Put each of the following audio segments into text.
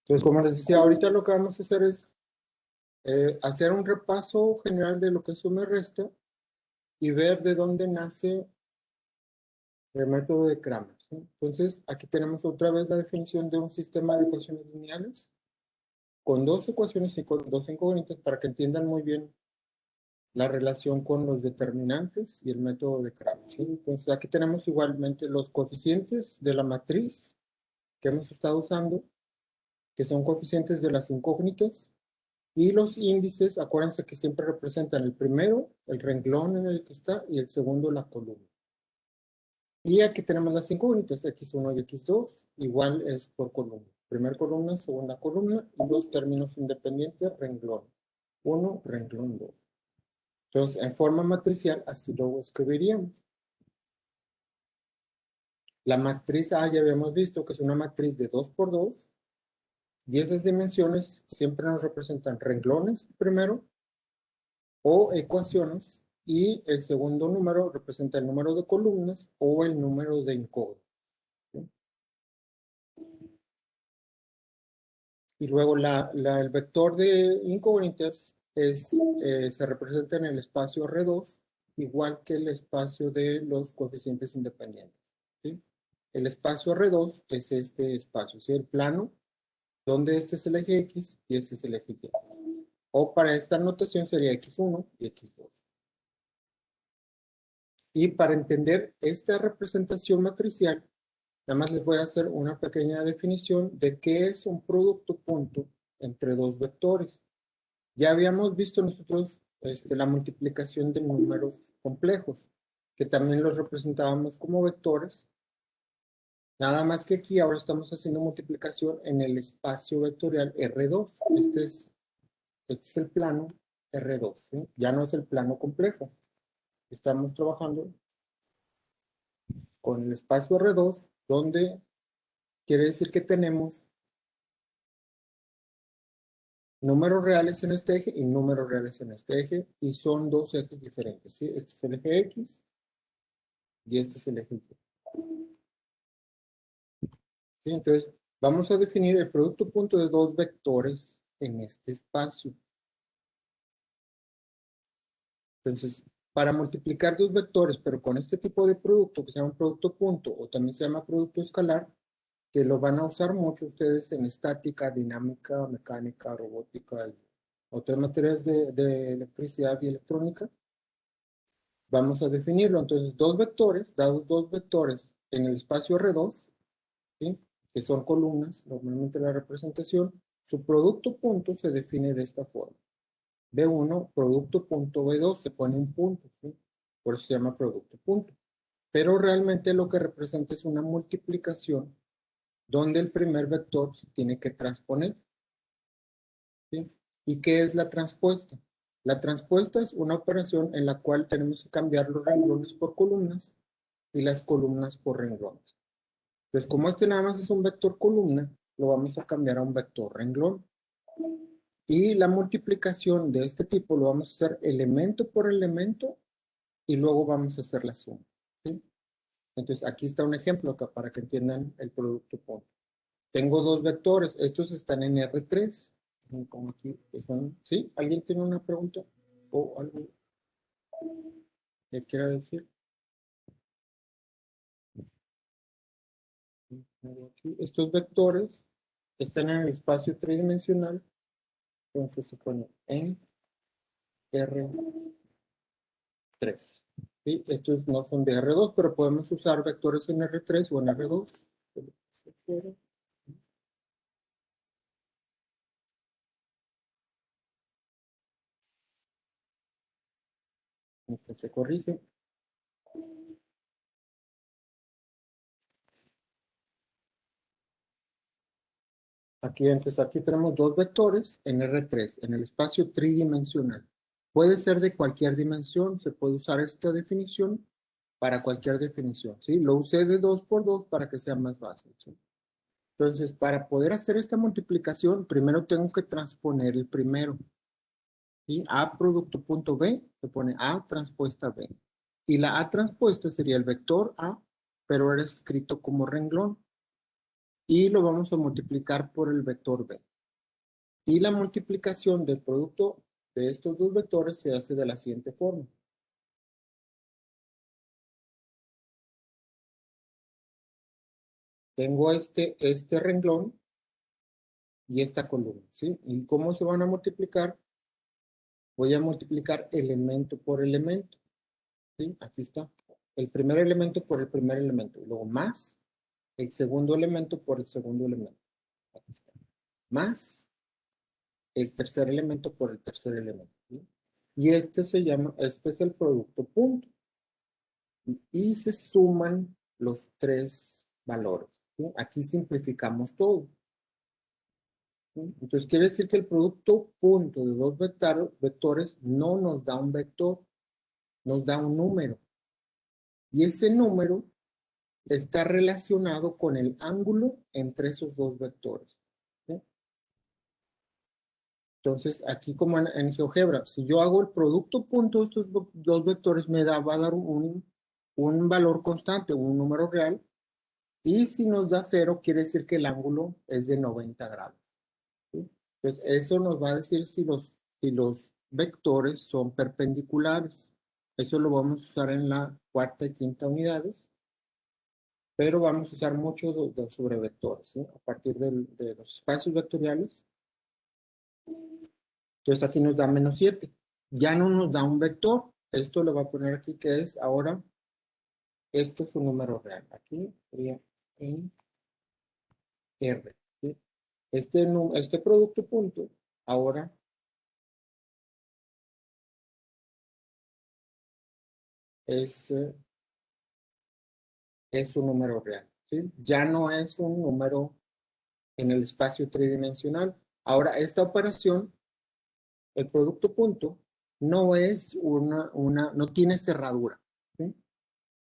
Entonces, como les decía, ahorita lo que vamos a hacer es hacer un repaso general de lo que es suma y resta y ver de dónde nace el método de Kramer, ¿sí? Entonces, aquí tenemos otra vez la definición de un sistema de ecuaciones lineales con dos ecuaciones y con dos incógnitas para que entiendan muy bien la relación con los determinantes y el método de Kramer, ¿sí? Entonces, aquí tenemos igualmente los coeficientes de la matriz que hemos estado usando, que son coeficientes de las incógnitas, y los índices, acuérdense que siempre representan el primero, el renglón en el que está, y el segundo, la columna. Y aquí tenemos las incógnitas, x1 y x2, igual es por columna. Primera columna, segunda columna, y los términos independientes, renglón 1, renglón 2. Entonces, en forma matricial, así lo escribiríamos. La matriz A ya habíamos visto que es una matriz de 2 por 2, y esas dimensiones siempre nos representan renglones primero, o ecuaciones, y el segundo número representa el número de columnas o el número de incógnitas, ¿sí? Y luego el vector de incógnitas se representa en el espacio R2, igual que el espacio de los coeficientes independientes, ¿sí? El espacio R2 es este espacio, ¿sí? El plano, donde este es el eje X y este es el eje Y. O para esta notación sería X1 y X2. Y para entender esta representación matricial, nada más les voy a hacer una pequeña definición de qué es un producto punto entre dos vectores. Ya habíamos visto nosotros la multiplicación de números complejos, que también los representábamos como vectores. Nada más que aquí ahora estamos haciendo multiplicación en el espacio vectorial R2. Este es el plano R2, ¿sí? Ya no es el plano complejo. Estamos trabajando con el espacio R2, donde quiere decir que tenemos números reales en este eje y números reales en este eje, y son dos ejes diferentes, ¿sí? Este es el eje X y este es el eje Y. ¿Sí? Entonces, vamos a definir el producto punto de dos vectores en este espacio. Entonces, para multiplicar dos vectores, pero con este tipo de producto, que se llama producto punto, o también se llama producto escalar, que lo van a usar mucho ustedes en estática, dinámica, mecánica, robótica, y otras materias de electricidad y electrónica. Vamos a definirlo. Entonces, dos vectores, dados dos vectores en el espacio R2, ¿sí? Que son columnas, normalmente la representación, su producto punto se define de esta forma. B1, producto punto B2, se pone un punto, ¿sí? Por eso se llama producto punto. Pero realmente lo que representa es una multiplicación donde el primer vector se tiene que transponer, ¿sí? ¿Y qué es la transpuesta? La transpuesta es una operación en la cual tenemos que cambiar los renglones por columnas y las columnas por renglones. Entonces, como este nada más es un vector columna, lo vamos a cambiar a un vector renglón. Y la multiplicación de este tipo lo vamos a hacer elemento por elemento y luego vamos a hacer la suma, ¿sí? Entonces, aquí está un ejemplo acá para que entiendan el producto punto. Tengo dos vectores, estos están en R3. Como aquí son, ¿sí? ¿Alguien tiene una pregunta o algo que quiera decir? Estos vectores están en el espacio tridimensional, entonces se pone en R3. ¿Sí? Estos no son de R2, pero podemos usar vectores en R3 o en R2. Entonces se corrige. Aquí, entonces aquí tenemos dos vectores en R3, en el espacio tridimensional. Puede ser de cualquier dimensión, se puede usar esta definición para cualquier definición, ¿sí? Lo usé de 2 por 2 para que sea más fácil, ¿sí? Entonces, para poder hacer esta multiplicación, primero tengo que transponer el primero, ¿sí? A producto punto B, se pone A transpuesta B. Y la A transpuesta sería el vector A, pero era escrito como renglón. y lo vamos a multiplicar por el vector b. Y la multiplicación del producto de estos dos vectores se hace de la siguiente forma. Tengo este renglón y esta columna, ¿sí? ¿Y cómo se van a multiplicar? Voy a multiplicar elemento por elemento, ¿sí? Aquí está. El primer elemento por el primer elemento, luego más el segundo elemento por el segundo elemento. Aquí está. Más el tercer elemento por el tercer elemento, ¿sí? Y este es el producto punto. Y se suman los tres valores, ¿sí? Aquí simplificamos todo, ¿sí? Entonces quiere decir que el producto punto de dos vectores no nos da un vector, nos da un número. Y ese número está relacionado con el ángulo entre esos dos vectores, ¿sí? Entonces, aquí como en GeoGebra, si yo hago el producto punto de estos dos vectores, va a dar un valor constante, un número real. Y si nos da 0, quiere decir que el ángulo es de 90 grados, ¿sí? Entonces, eso nos va a decir si los vectores son perpendiculares. Eso lo vamos a usar en la cuarta y quinta unidades, pero vamos a usar mucho sobre vectores, ¿sí? A partir de los espacios vectoriales. Entonces, aquí nos da -7. Ya no nos da un vector. Esto le voy a poner aquí que es ahora, esto es un número real. Aquí sería en R, ¿sí? Este producto punto ahora es, es un número real, ¿sí? Ya no es un número en el espacio tridimensional. Ahora, esta operación, el producto punto, no es no tiene cerradura, ¿sí?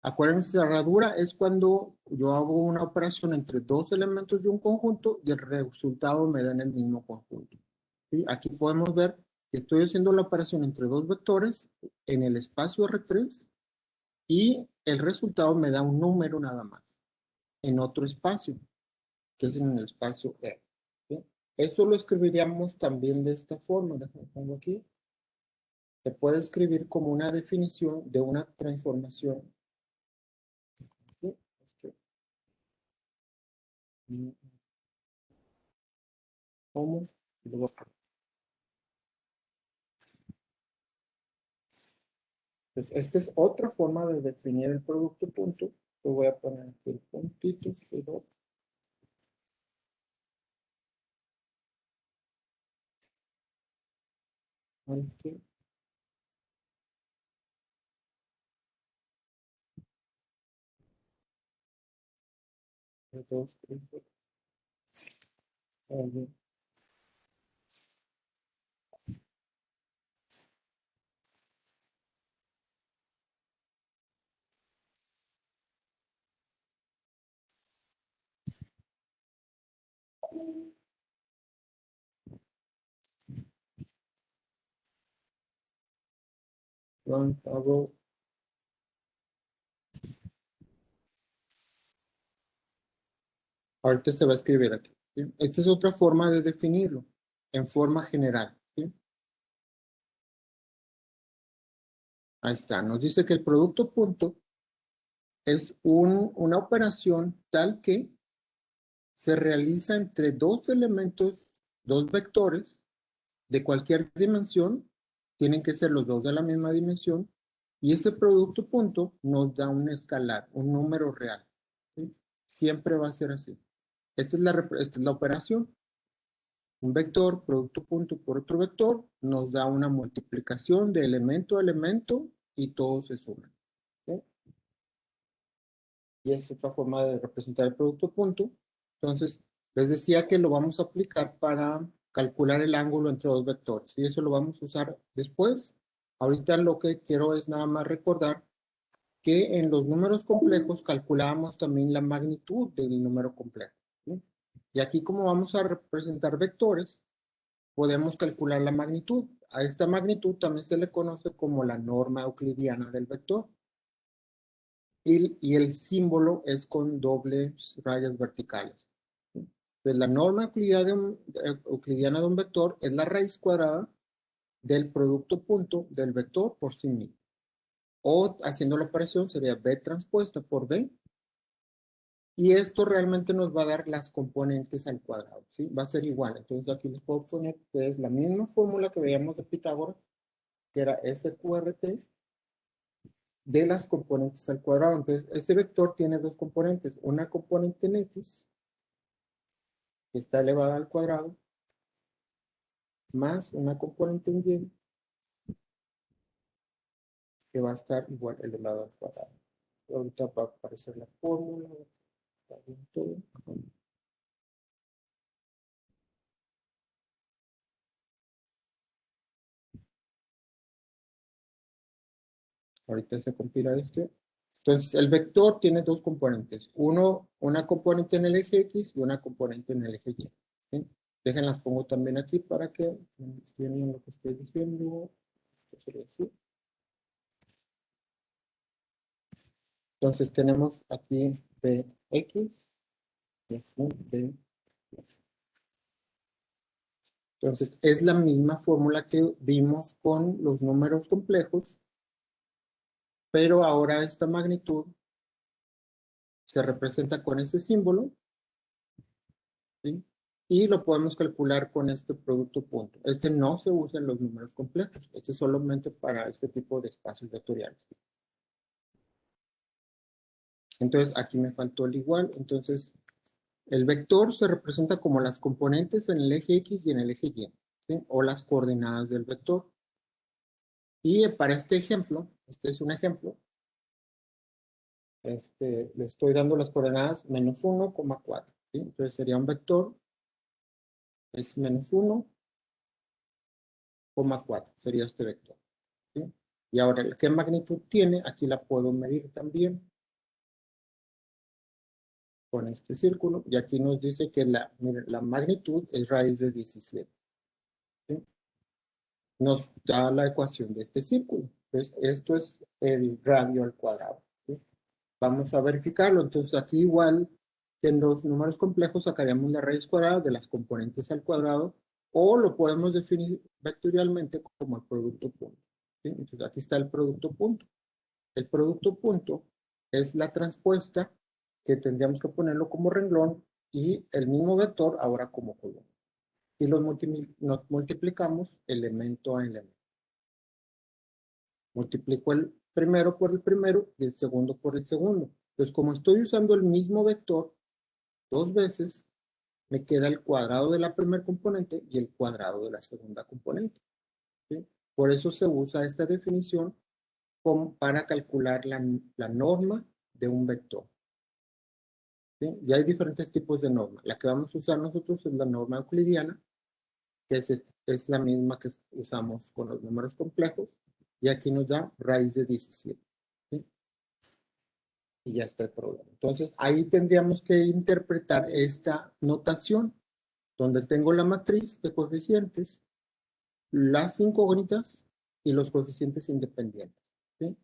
Acuérdense, cerradura es cuando yo hago una operación entre dos elementos de un conjunto y el resultado me da en el mismo conjunto, ¿sí? Aquí podemos ver que estoy haciendo la operación entre dos vectores en el espacio R3 y el resultado me da un número nada más en otro espacio, que es en el espacio R, ¿sí? Eso lo escribiríamos también de esta forma. Déjame pongo aquí. Se puede escribir como una definición de una transformación, ¿sí? ¿Cómo? Entonces, esta es otra forma de definir el producto punto. Yo voy a poner aquí el puntito, cero, ante, dos, tres, hago. Ahorita se va a escribir aquí, ¿sí? Esta es otra forma de definirlo, en forma general, ¿sí? Ahí está. Nos dice que el producto punto es una operación tal que se realiza entre dos elementos, dos vectores de cualquier dimensión, tienen que ser los dos de la misma dimensión, y ese producto punto nos da un escalar, un número real, ¿sí? Siempre va a ser así. Esta es la operación. Un vector, producto punto por otro vector, nos da una multiplicación de elemento a elemento y todo se suma, ¿sí? Y es otra forma de representar el producto punto. Entonces, les decía que lo vamos a aplicar para calcular el ángulo entre dos vectores. Y eso lo vamos a usar después. Ahorita lo que quiero es nada más recordar que en los números complejos calculamos también la magnitud del número complejo, ¿sí? Y aquí como vamos a representar vectores, podemos calcular la magnitud. A esta magnitud también se le conoce como la norma euclidiana del vector. Y el símbolo es con dobles rayas verticales. Pues la norma euclidiana de un vector es la raíz cuadrada del producto punto del vector por sí mismo. O haciendo la operación sería B transpuesta por B. Y esto realmente nos va a dar las componentes al cuadrado, ¿sí? Va a ser igual. Entonces aquí les puedo poner que es la misma fórmula que veíamos de Pitágoras, que era SQRT, de las componentes al cuadrado. Entonces, este vector tiene dos componentes. Una componente en X, que está elevada al cuadrado, más una componente en Y, que va a estar igual elevada al cuadrado. Ahorita va a aparecer la fórmula. Está bien todo. Ahorita se compila esto. Entonces, el vector tiene dos componentes. Una componente en el eje X y una componente en el eje Y. ¿Sí? Déjenlas pongo también aquí para que entiendan lo que estoy diciendo. Esto sería así. Entonces, tenemos aquí Bx y aquí B. Entonces, es la misma fórmula que vimos con los números complejos, pero ahora esta magnitud se representa con ese símbolo, ¿sí? Y lo podemos calcular con este producto punto. Este no se usa en los números complejos. Este es solamente para este tipo de espacios vectoriales. Entonces, aquí me faltó el igual. Entonces, el vector se representa como las componentes en el eje X y en el eje Y, ¿sí? O las coordenadas del vector. Y para este ejemplo, este es un ejemplo, le estoy dando las coordenadas menos 1,4. ¿Sí? Entonces sería un vector, es menos 1,4, sería este vector. ¿Sí? Y ahora, ¿qué magnitud tiene? Aquí la puedo medir también con este círculo. Y aquí nos dice que miren, la magnitud es raíz de 17. ¿Sí? Nos da la ecuación de este círculo. Entonces, esto es el radio al cuadrado. ¿Sí? Vamos a verificarlo. Entonces, aquí igual que en los números complejos sacaríamos la raíz cuadrada de las componentes al cuadrado o lo podemos definir vectorialmente como el producto punto. ¿Sí? Entonces, aquí está el producto punto. El producto punto es la transpuesta que tendríamos que ponerlo como renglón y el mismo vector ahora como columna. Y nos multiplicamos elemento a elemento. Multiplico el primero por el primero y el segundo por el segundo. Entonces, como estoy usando el mismo vector dos veces, me queda el cuadrado de la primera componente y el cuadrado de la segunda componente. ¿Sí? Por eso se usa esta definición para calcular la norma de un vector. ¿Sí? Y hay diferentes tipos de norma. La que vamos a usar nosotros es la norma euclidiana, que es la misma que usamos con los números complejos, y aquí nos da raíz de 17. ¿Sí? Y ya está el problema. Entonces, ahí tendríamos que interpretar esta notación, donde tengo la matriz de coeficientes, las incógnitas y los coeficientes independientes. ¿Sí?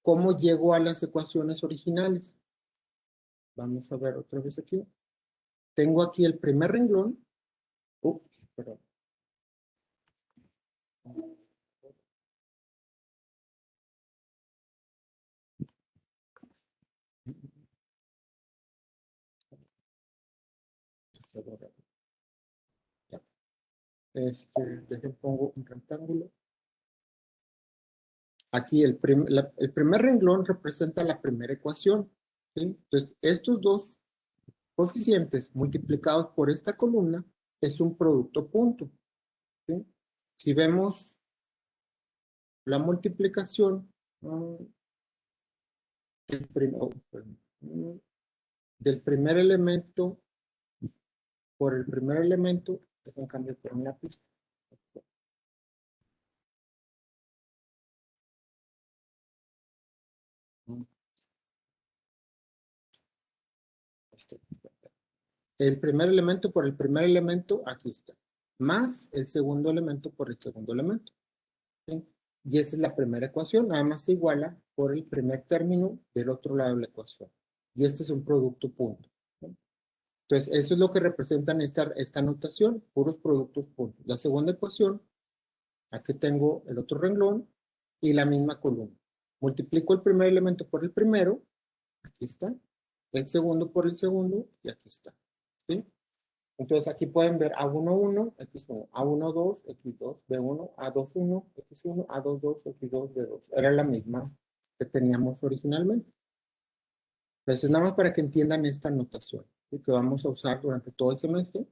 ¿Cómo llego a las ecuaciones originales? Vamos a ver otra vez aquí. Tengo aquí el primer renglón. Ups, perdón. Ya. Pongo un rectángulo. Aquí el primer renglón representa la primera ecuación. ¿Sí? Entonces, estos dos coeficientes multiplicados por esta columna es un producto punto. ¿Sí? Si vemos la multiplicación del, del primer elemento por el primer elemento, déjenme cambiar por un lápiz. El primer elemento por el primer elemento, aquí está, más el segundo elemento por el segundo elemento. ¿Sí? Y esa es la primera ecuación, nada más se iguala por el primer término del otro lado de la ecuación. Y este es un producto punto. ¿Sí? Entonces, eso es lo que representan esta notación, puros productos puntos. La segunda ecuación, aquí tengo el otro renglón y la misma columna. Multiplico el primer elemento por el primero, aquí está, el segundo por el segundo y aquí está. ¿Sí? Entonces aquí pueden ver A11, X1, A12, X2, B1, A21, X1, A22, X2, B2. Era la misma que teníamos originalmente. Entonces nada más para que entiendan esta notación, ¿sí? Que vamos a usar durante todo el semestre